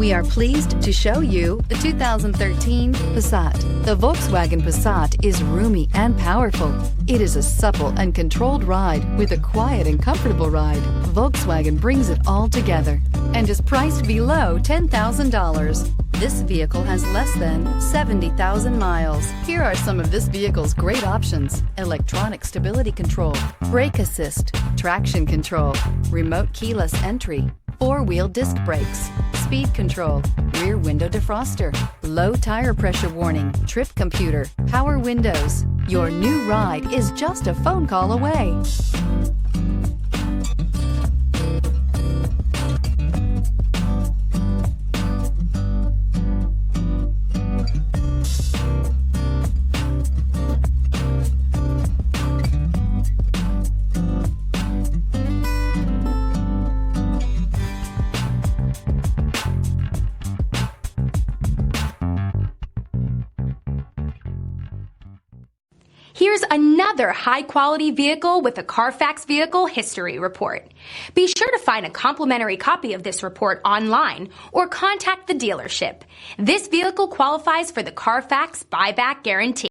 We are pleased to show you the 2013 Passat. The Volkswagen Passat is roomy and powerful. It is a supple and controlled ride with a quiet and comfortable ride. Volkswagen brings it all together and is priced below $10,000. This vehicle has less than 70,000 miles. Here are some of this vehicle's great options: electronic stability control, brake assist, traction control, remote keyless entry, four-wheel disc brakes, speed control, rear window defroster, low tire pressure warning, trip computer, power windows. Your new ride is just a phone call away. Here's another high-quality vehicle with a Carfax Vehicle History Report. Be sure to find a complimentary copy of this report online or contact the dealership. This vehicle qualifies for the Carfax Buyback Guarantee.